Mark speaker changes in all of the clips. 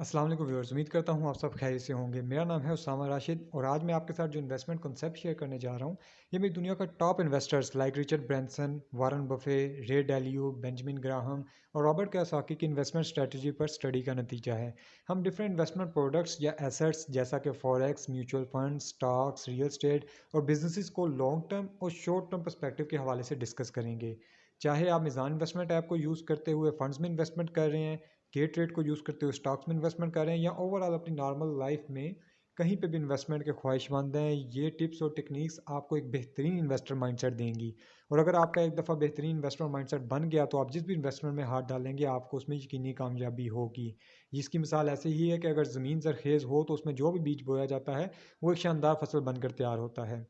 Speaker 1: अस्सलाम वालेकुम व्यूअर्स, उम्मीद करता हूँ आप सब खैरियत से होंगे। मेरा नाम है उसामा राशिद और आज मैं आपके साथ जो इन्वेस्टमेंट कॉन्सेप्ट शेयर करने जा रहा हूँ, ये मेरी दुनिया का top investors like Richard Branson, Warren Buffett, Ray Dalio, Benjamin Graham और रॉबर्ट कियोसाकी की इन्वेस्टमेंट स्ट्रेटजी पर स्टडी का नतीजा है। हम डिफरेंट इन्वेस्टमेंट प्रोडक्ट्स या एसेट्स जैसा कि forex, mutual fund, stocks, real estate और बिजनेसिस को लॉन्ग टर्म और शॉर्ट टर्म पर्सपेक्टिव के हवाले से डिस्कस करेंगे। चाहे आप मिज़ान इन्वेस्टमेंट ऐप को यूज़ करते हुए फंड्स में इन्वेस्टमेंट कर रहे हैं, डे ट्रेड को यूज़ करते हुए स्टॉक्स में इन्वेस्टमेंट कर रहे हैं या ओवरऑल अपनी नॉर्मल लाइफ में कहीं पे भी इन्वेस्टमेंट के ख्वाहिशमंद हैं, ये टिप्स और टेक्निक्स आपको एक बेहतरीन इन्वेस्टर माइंडसेट देंगी। और अगर आपका एक दफ़ा बेहतरीन इन्वेस्टर माइंडसेट बन गया तो आप जिस भी इन्वेस्टमेंट में हाथ डालेंगे आपको उसमें यकीनी कामयाबी होगी। इसकी मिसाल ऐसे ही है कि अगर ज़मीन ज़रखेज़ हो तो उसमें जो भी बीज बोया जाता है वो एक शानदार फसल बनकर तैयार होता है।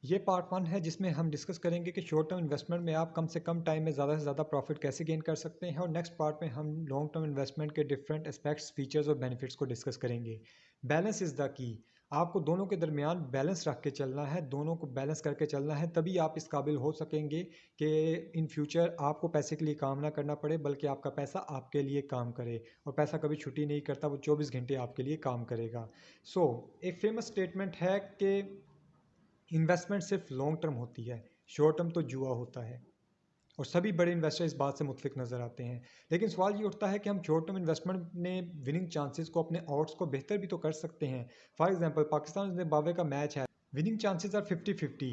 Speaker 1: ये पार्ट वन है जिसमें हम डिस्कस करेंगे कि शॉर्ट टर्म इन्वेस्टमेंट में आप कम से कम टाइम में ज़्यादा से ज़्यादा प्रॉफिट कैसे गेन कर सकते हैं और नेक्स्ट पार्ट में हम लॉन्ग टर्म इन्वेस्टमेंट के डिफरेंट एस्पेक्ट्स, फीचर्स और बेनिफिट्स को डिस्कस करेंगे। Balance is the key. आपको दोनों के दरमियान बैलेंस रख के चलना है, दोनों को बैलेंस करके चलना है, तभी आप इस काबिल हो सकेंगे कि इन फ्यूचर आपको पैसे के लिए काम ना करना पड़े बल्कि आपका पैसा आपके लिए काम करे। और पैसा कभी छुट्टी नहीं करता, वो 24 घंटे आपके लिए काम करेगा। एक फेमस स्टेटमेंट है कि इन्वेस्टमेंट सिर्फ लॉन्ग टर्म होती है, शॉर्ट टर्म तो जुआ होता है। और सभी बड़े इन्वेस्टर इस बात से मुत्फिक नज़र आते हैं। लेकिन सवाल ये उठता है कि हम शॉर्ट टर्म इन्वेस्टमेंट में विनिंग चांसेस को, अपने ऑड्स को बेहतर भी तो कर सकते हैं। फॉर एग्जांपल पाकिस्तान जिम्बाब्वे का मैच है, विनिंग चांसेस आर 50-50।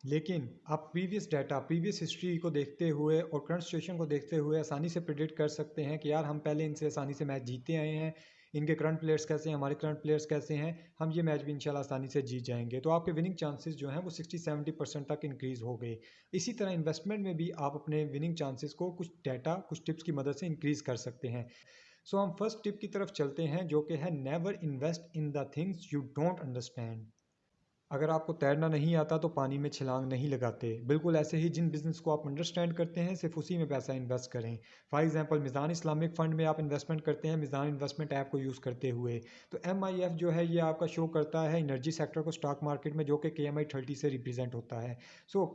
Speaker 1: लेकिन आप प्रीवियस डाटा, प्रीवियस हिस्ट्री को देखते हुए और करंट सिचुएशन को देखते हुए आसानी से प्रिडिक्ट कर सकते हैं कि यार हम पहले इनसे आसानी से मैच जीते आए हैं, इनके करंट प्लेयर्स कैसे हैं, हमारे करंट प्लेयर्स कैसे हैं, हम ये मैच भी इंशाल्लाह आसानी से जीत जाएंगे। तो आपके विनिंग चांसेस जो हैं वो 60-70% तक इंक्रीज़ हो गए। इसी तरह इन्वेस्टमेंट में भी आप अपने विनिंग चांसेस को कुछ डाटा, कुछ टिप्स की मदद से इंक्रीज़ कर सकते हैं। हम फर्स्ट टिप की तरफ चलते हैं जो कि है never invest in the things you don't understand. अगर आपको तैरना नहीं आता तो पानी में छलांग नहीं लगाते। बिल्कुल ऐसे ही जिन बिज़नेस को आप अंडरस्टैंड करते हैं सिर्फ उसी में पैसा इन्वेस्ट करें। For example Meezan Islamic fund में आप इन्वेस्टमेंट करते हैं मिज़ान इन्वेस्टमेंट ऐप को यूज़ करते हुए। तो MIF जो है ये आपका शो करता है एनर्जी सेक्टर को स्टॉक मार्केट में, जो कि KMI 30 से रिप्रेजेंट होता है।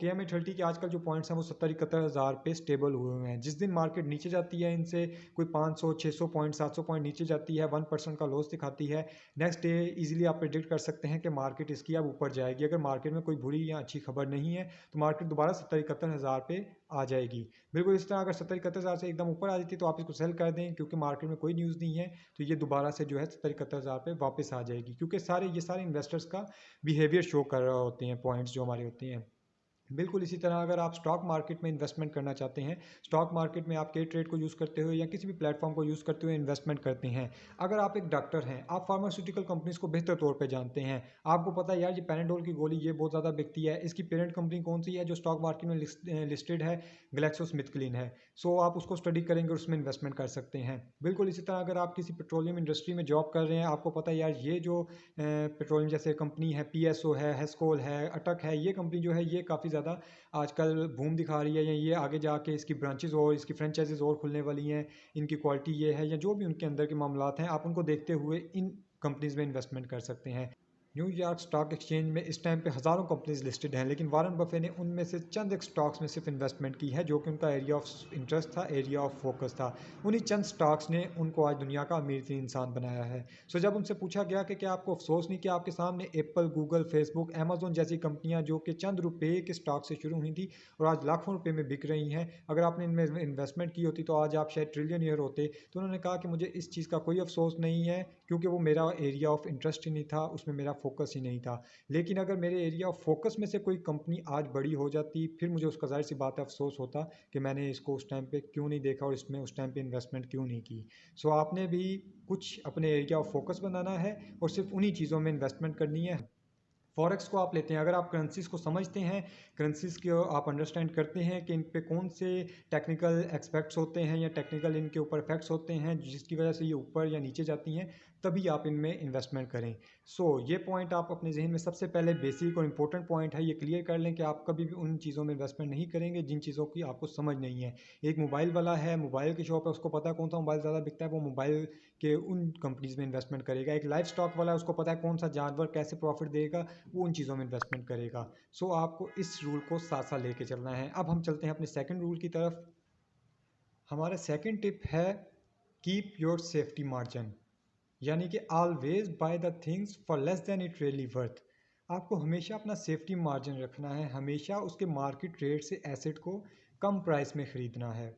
Speaker 1: KMI 30 के आजकल जो पॉइंट्स हैं वो 70-71 हज़ार पे स्टेबल हुए हुए हैं। जिस दिन मार्केट नीचे जाती है इनसे कोई 500-600 पॉइंट, 700 पॉइंट नीचे जाती है, 1% का लॉस दिखाती है, नेक्स्ट डे इजीली आप प्रिडिक्ट कर सकते हैं कि मार्केट इसकी अब ऊपर जाएगी। अगर मार्केट में कोई बुरी या अच्छी खबर नहीं है तो मार्केट दोबारा 70-71 हज़ार पे आ जाएगी। बिल्कुल इस तरह अगर 70-71 हज़ार से एकदम ऊपर आ जाती है तो आप इसको सेल कर दें, क्योंकि मार्केट में कोई न्यूज़ नहीं है, तो ये दोबारा से जो है 70-71 हज़ार पे वापस आ जाएगी, क्योंकि ये सारे इन्वेस्टर्स का बिहेवियर शो कर रहे होते हैं, पॉइंट्स जो हमारे होते हैं। बिल्कुल इसी तरह अगर आप स्टॉक मार्केट में इन्वेस्टमेंट करना चाहते हैं, स्टॉक मार्केट में आप के ट्रेड को यूज़ करते हुए या किसी भी प्लेटफॉर्म को यूज़ करते हुए इन्वेस्टमेंट करते हैं। अगर आप एक डॉक्टर हैं, आप फार्मास्यूटिकल कंपनीज को बेहतर तौर पे जानते हैं, आपको पता है यार ये पैनाडोल की गोली ये बहुत ज़्यादा बिकती है, इसकी पेरेंट कंपनी कौन सी है जो स्टॉक मार्केट में लिस्टेड है, ग्लैक्सोस्मिथक्लाइन है। आप उसको स्टडी करेंगे और उसमें इन्वेस्टमेंट कर सकते हैं। बिल्कुल इसी तरह अगर आप किसी पेट्रोलियम इंडस्ट्री में जॉब कर रहे हैं, आपको पता है यार ये जो पेट्रोलियम जैसे कंपनी है, PSO है, हेस्कोल है, अटक है, ये कंपनी जो है ये काफ़ी ज़्यादा आजकल बूम दिखा रही है, या ये आगे जाके इसकी ब्रांचेज़ और इसकी फ्रेंचाइजीज़ और खुलने वाली हैं, इनकी क्वालिटी ये है, या जो भी उनके अंदर के मामलात हैं, आप उनको देखते हुए इन कंपनीज़ में इन्वेस्टमेंट कर सकते हैं। न्यूयॉर्क स्टॉक एक्सचेंज में इस टाइम पे हज़ारों कंपनीज लिस्टेड हैं, लेकिन वारन बफे ने उनमें से चंद एक स्टॉक्स में सिर्फ इन्वेस्टमेंट की है, जो कि उनका एरिया ऑफ इंटरेस्ट था, एरिया ऑफ फोकस था। उन्हीं चंद स्टॉक्स ने उनको आज दुनिया का अमीर तीन इंसान बनाया है। जब उनसे पूछा गया कि क्या आपको अफसोस नहीं कि आपके सामने एप्पल, गूगल, फेसबुक, अमेजोन जैसी कंपनियां जो कि चंद रुपये के स्टॉक से शुरू हुई थी और आज लाखों रुपए में बिक रही हैं, अगर आपने इनमें इन्वेस्टमेंट की होती तो आज आप शायद ट्रिलियनियर होते। तो उन्होंने कहा कि मुझे इस चीज़ का कोई अफसोस नहीं है, क्योंकि वो मेरा एरिया ऑफ इंटरेस्ट ही नहीं था, उसमें मेरा फोकस ही नहीं था। लेकिन अगर मेरे एरिया ऑफ फोकस में से कोई कंपनी आज बड़ी हो जाती, फिर मुझे उसका ज़ाहिर सी बात है अफसोस होता कि मैंने इसको उस टाइम पे क्यों नहीं देखा और इसमें उस टाइम पे इन्वेस्टमेंट क्यों नहीं की। आपने भी कुछ अपने एरिया ऑफ फोकस बनाना है और सिर्फ उन्हीं चीज़ों में इन्वेस्टमेंट करनी है। फॉरेक्स को आप लेते हैं, अगर आप करेंसीज़ को समझते हैं, करेंसीज़ को आप अंडरस्टैंड करते हैं कि इन पे कौन से टेक्निकल एस्पेक्ट्स होते हैं या टेक्निकल इनके ऊपर इफेक्ट्स होते हैं जिसकी वजह से ये ऊपर या नीचे जाती हैं, तभी आप इनमें इन्वेस्टमेंट करें। ये पॉइंट आप अपने जहन में सबसे पहले बेसिक और इंपॉर्टेंट पॉइंट है, ये क्लियर कर लें कि आप कभी भी उन चीज़ों में इन्वेस्टमेंट नहीं करेंगे जिन चीज़ों की आपको समझ नहीं है। एक मोबाइल वाला है, मोबाइल की शॉप है, उसको पता है कौन सा मोबाइल ज़्यादा बिकता है, वो मोबाइल के उन कंपनीज़ में इन्वेस्टमेंट करेगा। एक लाइफ स्टॉक वाला है, उसको पता है कौन सा जानवर कैसे प्रॉफिट देगा, वो उन चीज़ों में इन्वेस्टमेंट करेगा। आपको इस रूल को साथ साथ लेके चलना है। अब हम चलते हैं अपने सेकंड रूल की तरफ। हमारा सेकंड टिप है कीप योर सेफ्टी मार्जिन। यानी कि always by the things for less than it really worth. आपको हमेशा अपना सेफ्टी मार्जिन रखना है, हमेशा उसके मार्केट रेट से एसेट को कम प्राइस में ख़रीदना है।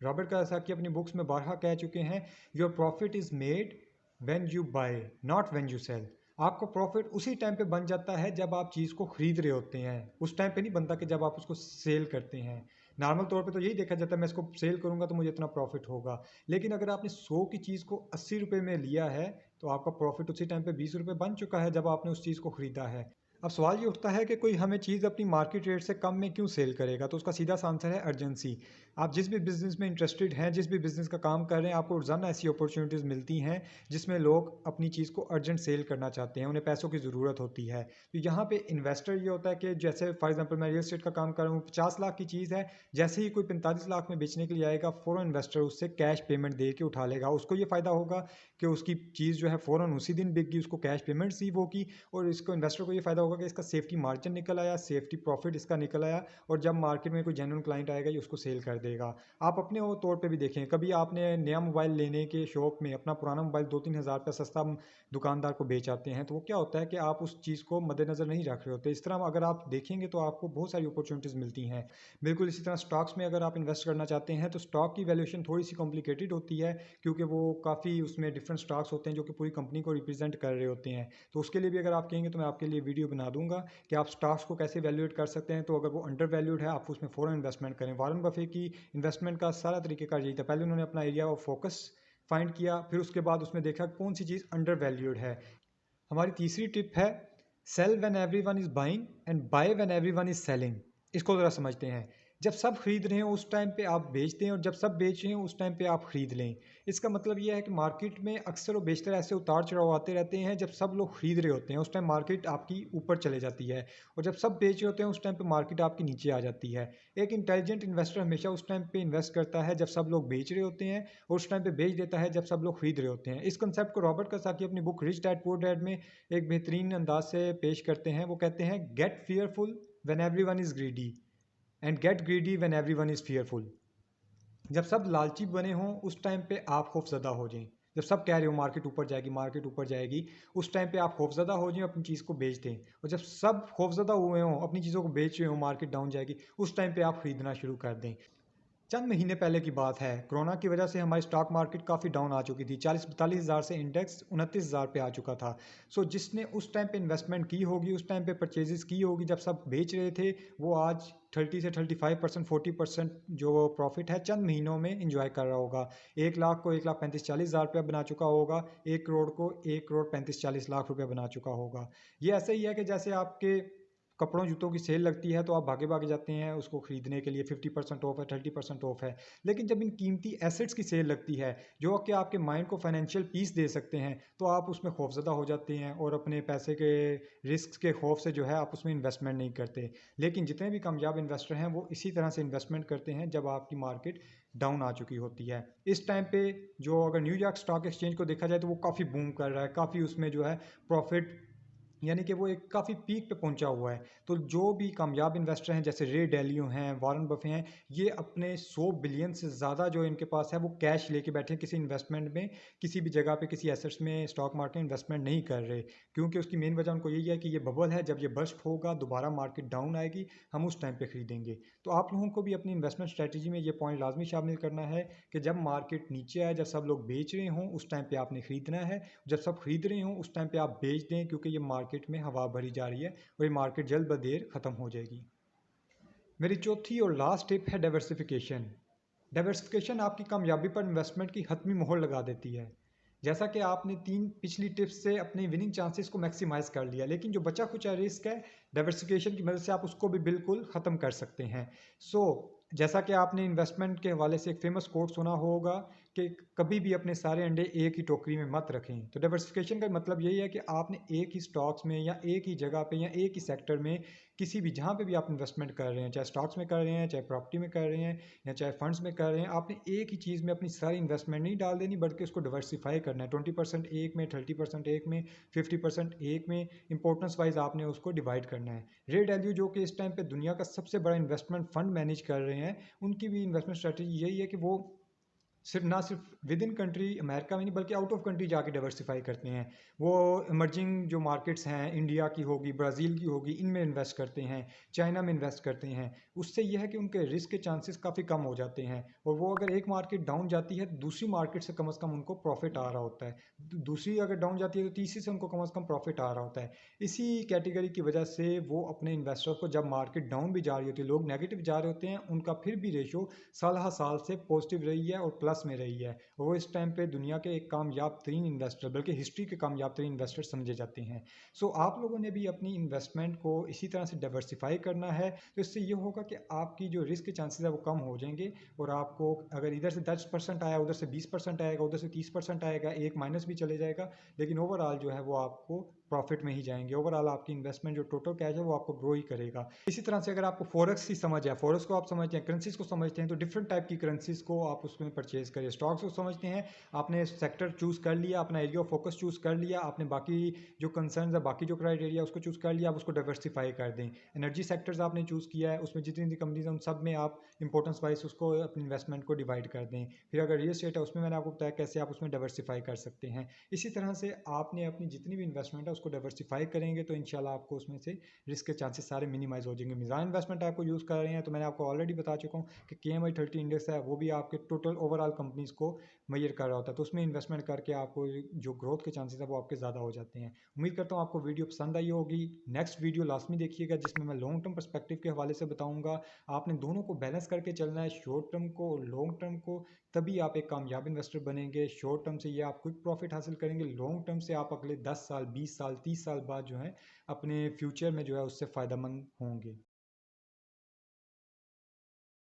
Speaker 1: रॉबर्ट कियोसाकी अपनी बुक्स में बारहा कह चुके हैं, your profit is made when you buy, not when you sell. आपको प्रॉफिट उसी टाइम पे बन जाता है जब आप चीज़ को खरीद रहे होते हैं, उस टाइम पे नहीं बनता कि जब आप उसको सेल करते हैं। नॉर्मल तौर पे तो यही देखा जाता है, मैं इसको सेल करूंगा तो मुझे इतना प्रॉफिट होगा। लेकिन अगर आपने 100 की चीज़ को 80 रुपये में लिया है तो आपका प्रॉफिट उसी टाइम पे 20 रुपये बन चुका है जब आपने उस चीज़ को खरीदा है। अब सवाल ये उठता है कि कोई हमें चीज़ अपनी मार्केट रेट से कम में क्यों सेल करेगा, तो उसका सीधा सा आंसर है अर्जेंसी। आप जिस भी बिज़नेस में इंटरेस्टेड हैं, जिस भी बिज़नेस का काम कर रहे हैं, आपको रोज़ाना ऐसी अपॉर्चुनिटीज़ मिलती हैं जिसमें लोग अपनी चीज़ को अर्जेंट सेल करना चाहते हैं, उन्हें पैसों की ज़रूरत होती है। तो यहाँ पे इन्वेस्टर ये होता है कि जैसे फॉर एग्जांपल मैं रियल एस्टेट का काम कर रहा हूँ, 50 लाख की चीज़ है, जैसे ही कोई 45 लाख में बेचने के लिए आएगा, फ़ौरन इन्वेस्टर उससे कैश पेमेंट दे के उठा लेगा। उसको ये फ़ायदा होगा कि उसकी चीज़ जो है फ़ौरन उसी दिन बिक गई, उसको कैश पेमेंट रिसीव होगी, और इसको इन्वेस्टर को ये फ़ायदा होगा कि इसका सेफ्टी मार्जिन निकल आया, सेफ्टी प्रॉफिट इसका निकल आया, और जब मार्केट में कोई जेन्युइन क्लाइंट आएगा ये उसको सेल कर देगा। आप अपने वो तौर पे भी देखें, कभी आपने नया मोबाइल लेने के शौक में अपना पुराना मोबाइल 2-3 हज़ार रुपये सस्ता दुकानदार को बेच आते हैं, तो वो क्या होता है कि आप उस चीज़ को मद्देनज़र नहीं रख रहे होते। इस तरह अगर आप देखेंगे तो आपको बहुत सारी अपॉर्चुनिटीज़ मिलती हैं। बिल्कुल इसी तरह स्टॉक्स में अगर आप इन्वेस्ट करना चाहते हैं तो स्टॉक की वैल्यूएशन थोड़ी सी कॉम्प्लिकेटेड होती है, क्योंकि वो काफ़ी उसमें डिफरेंट स्टॉक्स होते हैं जो कि पूरी कंपनी को रिप्रेजेंट कर रहे होते हैं। तो उसके लिए भी अगर आप कहेंगे तो मैं आपके लिए वीडियो बना दूंगा कि आप स्टॉक्स को कैसे वैल्यूएट कर सकते हैं। तो अगर वो अंडर वैल्यूड है आप उसमें फ़ौरन इन्वेस्टमेंट करें। वॉरेन बफे की इन्वेस्टमेंट का सारा तरीक़ेकार यही था, पहले उन्होंने अपना एरिया ऑफ फोकस फाइंड किया, फिर उसके बाद उसमें देखा कौन सी चीज़ अंडर वैल्यूड है। हमारी तीसरी टिप है, sell when everyone is buying and buy when everyone is selling. इसको ज़रा समझते हैं। जब सब खरीद रहे हो उस टाइम पे आप बेच दें, और जब सब बेच रहे हो उस टाइम पे आप खरीद लें। इसका मतलब यह है कि मार्केट में अक्सर और बेशतर ऐसे उतार चढ़ाव आते रहते हैं। जब सब लोग खरीद रहे होते हैं उस टाइम मार्केट आपकी ऊपर चले जाती है, और जब सब बेच रहे होते हैं उस टाइम पे मार्केट आपकी नीचे आ जाती है। एक इंटेलिजेंट इन्वेस्टर हमेशा उस टाइम पे इन्वेस्ट करता है जब सब लोग बेच रहे होते हैं, और उस टाइम पे बेच देता है जब सब लोग खरीद रहे होते हैं। इस कंसेप्ट को रॉबर्ट कियोसाकी अपनी book rich dad poor dad में एक बेहतरीन अंदाज से पेश करते हैं। वो कहते हैं, get fearful when everyone is greedy and get greedy when everyone is fearful. जब सब लालची बने हों उस टाइम पे आप खौफजदा हो जाएं। जब सब कह रहे हो मार्केट ऊपर जाएगी, मार्केट ऊपर जाएगी, उस टाइम पे आप खौफजदा हो जाएं, अपनी चीज़ को बेच दें। और जब सब खौफजदा हुए हों, अपनी चीज़ों को बेच रहे हो, मार्केट डाउन जाएगी, उस टाइम पे आप खरीदना शुरू कर दें। चंद महीने पहले की बात है, कोरोना की वजह से हमारी स्टॉक मार्केट काफ़ी डाउन आ चुकी थी। 40-42 हज़ार से इंडेक्स 29 हज़ार पे आ चुका था। सो जिसने उस टाइम पे इन्वेस्टमेंट की होगी, उस टाइम पे परचेजेस की होगी जब सब बेच रहे थे, वो आज 30 से 35%, 40% जो प्रॉफिट है चंद महीनों में इंजॉय कर रहा होगा। 1 लाख को 1,35,40,000 रुपया बना चुका होगा, 1 करोड़ को 1,35,40,00,000 रुपया बना चुका होगा। ये ऐसे ही है कि जैसे आपके कपड़ों जूतों की सेल लगती है तो आप भागे भागे जाते हैं उसको खरीदने के लिए, 50% ऑफ है, 30% ऑफ है। लेकिन जब इन कीमती एसेट्स की सेल लगती है जो कि आपके माइंड को फाइनेंशियल पीस दे सकते हैं, तो आप उसमें खौफजदा हो जाते हैं और अपने पैसे के रिस्क के खौफ से जो है आप उसमें इन्वेस्टमेंट नहीं करते। लेकिन जितने भी कामयाब इन्वेस्टर हैं वो इसी तरह से इन्वेस्टमेंट करते हैं जब आपकी मार्केट डाउन आ चुकी होती है। इस टाइम पे जो अगर न्यूयॉर्क स्टॉक एक्सचेंज को देखा जाए तो वो काफ़ी बूम कर रहा है, काफ़ी उसमें जो है प्रॉफिट, यानी कि वो एक काफ़ी पीक पे पहुंचा हुआ है। तो जो भी कामयाब इन्वेस्टर हैं जैसे रे डैलियो हैं, वॉरेन बफे हैं, ये अपने 100 बिलियन से ज़्यादा जो इनके पास है वो कैश लेके बैठे हैं, किसी इन्वेस्टमेंट में, किसी भी जगह पे, किसी एसेट्स में, स्टॉक मार्केट में इन्वेस्टमेंट नहीं कर रहे। क्योंकि उसकी मेन वजह उनको यही है कि ये बबल है, जब ये बर्स्ट होगा दोबारा मार्केट डाउन आएगी, हम उस टाइम पर खरीदेंगे। तो आप लोगों को भी अपनी इन्वेस्टमेंट स्ट्रैटेजी में ये पॉइंट लाजमी शामिल करना है कि जब मार्केट नीचे आए, जब सब लोग बेच रहे हों, उस टाइम पर आपने खरीदना है। जब सब खरीद रहे हों उस टाइम पे आप बेच दें, क्योंकि ये मार्केट में हवा भरी जा रही है और ये मार्केट जल्द ब देर ख़त्म हो जाएगी। मेरी चौथी और लास्ट टिप है डाइवर्सिफिकेशन। डाइवर्सिफिकेशन आपकी कामयाबी पर इन्वेस्टमेंट की हतमी मोहर लगा देती है। जैसा कि आपने 3 पिछली टिप्स से अपने विनिंग चांसेस को मैक्सिमाइज कर लिया, लेकिन जो बचा खुचा रिस्क है डाइवर्सिफिकेशन की मदद से आप उसको भी बिल्कुल ख़त्म कर सकते हैं। सो जैसा कि आपने इन्वेस्टमेंट के हवाले से एक फेमस कोट सुना होगा कि कभी भी अपने सारे अंडे एक ही टोकरी में मत रखें। तो डाइवर्सिफिकेशन का मतलब यही है कि आपने एक ही स्टॉक्स में या एक ही जगह पे या एक ही सेक्टर में, किसी भी जहाँ पे भी आप इन्वेस्टमेंट कर रहे हैं, चाहे स्टॉक्स में कर रहे हैं, चाहे प्रॉपर्टी में कर रहे हैं, या चाहे फंड्स में कर रहे हैं, आपने एक ही चीज़ में अपनी सारी इन्वेस्टमेंट नहीं डाल देनी, बल्कि उसको डिवर्सिफाई करना है। 20% एक में, 30% एक में, 50% एक में, इंपॉर्टेंस वाइज आपने उसको डिवाइड करना है। रे डैल्यू जो कि इस टाइम पे दुनिया का सबसे बड़ा इन्वेस्टमेंट फंड मैनेज कर रहे हैं, उनकी भी इन्वेस्टमेंट स्ट्रेटजी यही है कि वो सिर्फ ना सिर्फ विद इन कंट्री अमेरिका में नहीं बल्कि आउट ऑफ कंट्री जाके डाइवर्सिफाई करते हैं। वो इमर्जिंग जो मार्केट्स हैं, इंडिया की होगी, ब्राज़ील की होगी, इनमें इन्वेस्ट करते हैं, चाइना में इन्वेस्ट करते हैं। उससे यह है कि उनके रिस्क के चांसेस काफ़ी कम हो जाते हैं, और वो अगर एक मार्केट डाउन जाती है तो दूसरी मार्केट से कम उनको प्रॉफिट आ रहा होता है, दूसरी अगर डाउन जाती है तो तीसरी से उनको कम प्रॉफिट आ रहा होता है। इसी कैटेगरी की वजह से वो अपने इन्वेस्टर को, जब मार्केट डाउन भी जा रही होती है, लोग नेगेटिव जा रहे होते हैं, उनका फिर भी रेशो साल हर साल से पॉजिटिव रही है और प्लस में रही है। वो इस टाइम पे दुनिया के एक कामयाब तरीन इन्वेस्टर, बल्कि हिस्ट्री के कामयाब तरीन इन्वेस्टर समझे जाते हैं। सो आप लोगों ने भी अपनी इन्वेस्टमेंट को इसी तरह से डाइवर्सिफाई करना है, तो इससे ये होगा कि आपकी जो रिस्क के चांसेस है वो कम हो जाएंगे, और आपको अगर इधर से 10% आया, उधर से 20% आएगा, उधर से 30% आएगा, एक माइनस भी चले जाएगा, लेकिन ओवरऑल जो है वो आपको प्रॉफिट में ही जाएंगे। ओवरऑल आपकी इन्वेस्टमेंट जो टोटल कैश है वो आपको ग्रो ही करेगा। इसी तरह से अगर आपको फॉरेक्स की समझ है, फॉरेक्स को आप समझते हैं, करेंसीज को समझते हैं, तो डिफरेंट टाइप की करेंसीज को आप उसमें परचेज करिए। स्टॉक्स को समझते हैं, आपने सेक्टर चूज कर लिया, अपना एरिया ऑफ फोकस चूज कर लिया, आपने बाकी जो कंसर्न है, बाकी जो क्राइटेरिया उसको चूज कर लिया, आप उसको डाइवर्सिफाई कर दें। एनर्जी सेक्टर्स आपने चूज किया है, उसमें जितनी भी कंपनीज हैं उन सब में आप इंपॉर्टेंस वाइज उसको अपनी इन्वेस्टमेंट को डिवाइड कर दें। फिर अगर रियल एस्टेट है, उसमें मैंने आपको बताया कैसे आप उसमें डाइवर्सिफाई कर सकते हैं। इसी तरह से आपने अपनी जितनी भी इन्वेस्टमेंट है उसको डाइवर्सिफाई करेंगे तो इंशाल्लाह आपको उसमें से रिस्क के चांसेस सारे मिनिमाइज हो जाएंगे। मिज़ान इन्वेस्टमेंट आपको यूज़ कर रहे हैं तो मैंने आपको ऑलरेडी बता चुका हूँ कि KMI 30 इंडेक्स है वो भी आपके टोटल ओवरऑल कंपनीज को मेजर कर रहा होता है, तो उसमें इन्वेस्टमेंट करके आपको जो ग्रोथ के चांसेस है वो आपके ज़्यादा हो जाते हैं। उम्मीद करता हूँ आपको वीडियो पसंद आई होगी। नेक्स्ट वीडियो लास्ट में देखिएगा जिसमें मैं लॉन्ग टर्म पर्सपेक्टिव के हवाले से बताऊंगा। आपने दोनों को बैलेंस करके चलना है, शॉर्ट टर्म को और लॉन्ग टर्म को, तभी आप एक कामयाब इन्वेस्टर बनेंगे। शॉर्ट टर्म से ये आप क्विक प्रॉफिट हासिल करेंगे, लॉन्ग टर्म से आप अगले 10 साल, 20 साल, 30 साल बाद जो है अपने फ्यूचर में जो है उससे फ़ायदा मंद होंगे।